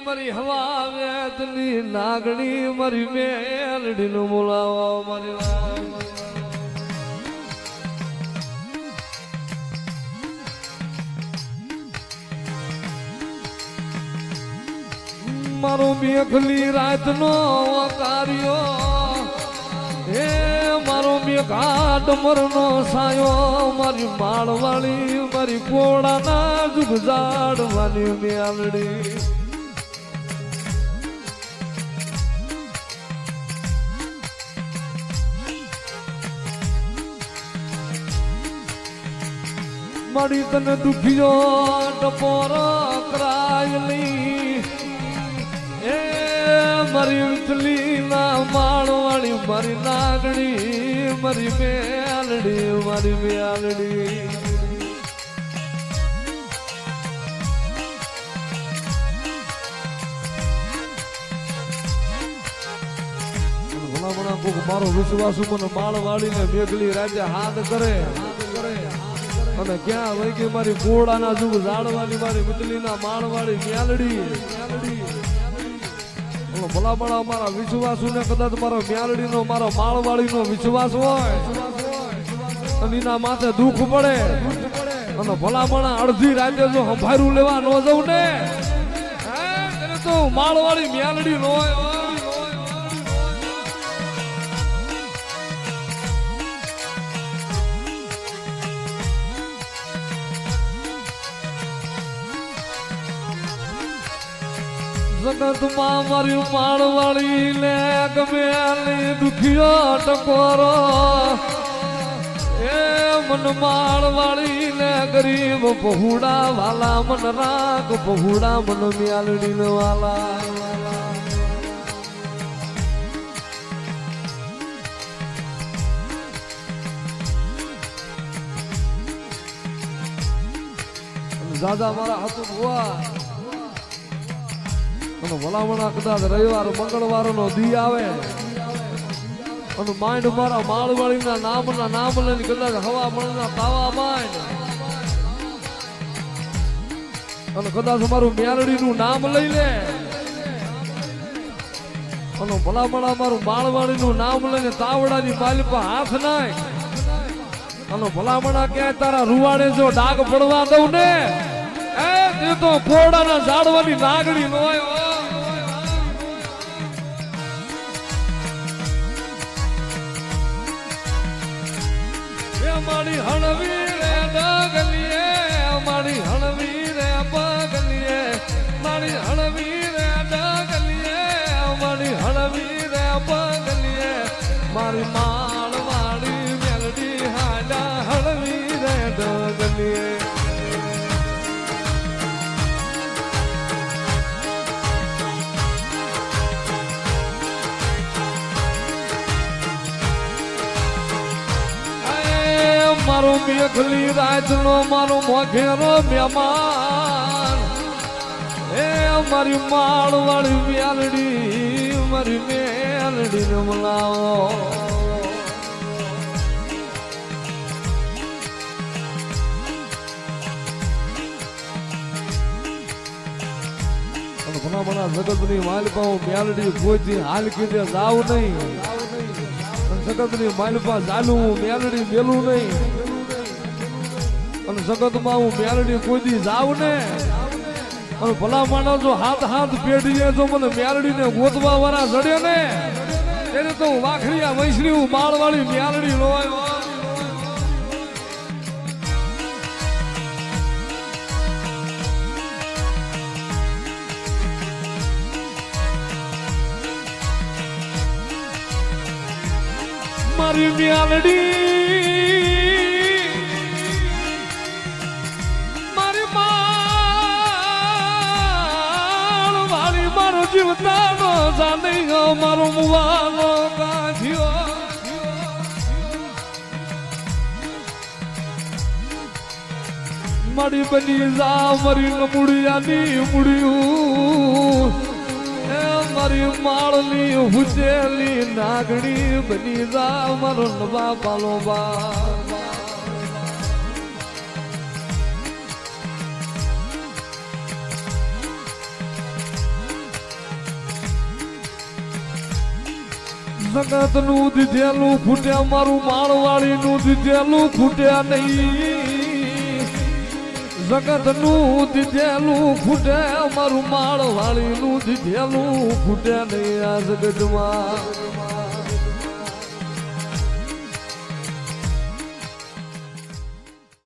મારી હવા વેદની નાગણી મારી મેલડી નું બોલાવો મારી મારો મેઘલી રાત નો કાર્યો હે મારો મેઘાટ મરનો સાયો મારી માળવાળી મારી પોળાના જુગજાડ વાલી મેલડી મારી તને દુખિયો ટપોરો કરાયલી એ મારી ઉથલી ના માળવાળી મારી નાગણી મારી મેલડી મારી મેલડી ભલામણા કોક મારો વિશ્વાસ મને માળવાળીને મેઘલી રાજે હાથ કરે અને ક્યાં વહી ગઈ મારી ગોળાના જુગ ઝાડવાની મારી મીટલીના માળવાળી મેલડી ભલામણા મારા વિશ્વાસુ ને કદાચ મારો મ્યાલડી નો મારો માળવાળી નો વિશ્વાસ હોય અને એના માથે દુઃખ પડે અને ભલામણા અડધી રાતે જો સંભાળું લેવા ન જવું ને એને તો માળવાળી મ્યાલડી નો હોય જગત માં મારી માળવાળી ને ગમે દુખિયો ટકોરો એ મન માળવાળી ને ગરીબ પહુડા વાલા મન રાગ પહુડા મન મ્યાલડી ને વાલા દાદા મારા હાથું ભુવા ભલામણા કદાચ રવિવાર મંગળવાર નો દી આવે અને માઇન્ડ મારા માળવાળી ના નામ લઈને કદાચ હવા મળના તાવા માંડ અને કદાચ મારું મ્યાલડી નું નામ લઈ લે અને ભલામણા મારું માળવાળી નું નામ લઈને તાવડાની માલિપા હાથ નાખ અને ભલામણા ક્યાંય તારા રૂવાડે જો ડાઘ પડવા દઉં ને એ તે તો ફોડાના ઝાડવાની નાગડી નો હોય મારી હણવી રે ડગલીએ મારી હણવી રે પગલીએ મારી હણવી રે ડગલીએ મારી હણવી રે પગલીએ મારી માળવાળી મેલડી હાડા હણવી રે ડગલીએ મારો મેઘલી રાત નો મારો મોઘેરો મહેમાન એ મારી માળવાળી મેલડી મારી મેલડી ને બોલાવો ભલા જગત ની માલિપા મેલડી કોઈ હાલ કીધે જાવ નહીં જગત ની માલિપા ચાલું મેલડી મેલું નહીં અને જગત માં હું મેલડી કોઈ દી જાવ ને અને ભલા માણસ જો હાથ પેઢીએ જો મને મેલડી ને ગોતવા વાળા જડે ને એને તો હું વાખરીયા વૈશ્રી હું માળવાળી મેલડી લોય મારી મેલડી મારી માળવાળી મારો જીવતાનો જાને મારો મુવાનો ગાંઠિયો મારી બની જા મારી નમુડિયાની મુડિયું મારી માળની હુચેલી નાગણી બની જા મારો નવા પાલો બા જગતનું દીધેલું ખૂટ્યા મારું માળવાળીનું દીધેલું ખૂટ્યા નહીં જગતનું દીધેલું ખૂટે મારું માળવાળીનું દીધેલું ખૂટ્યા નહીં આ જગતમાં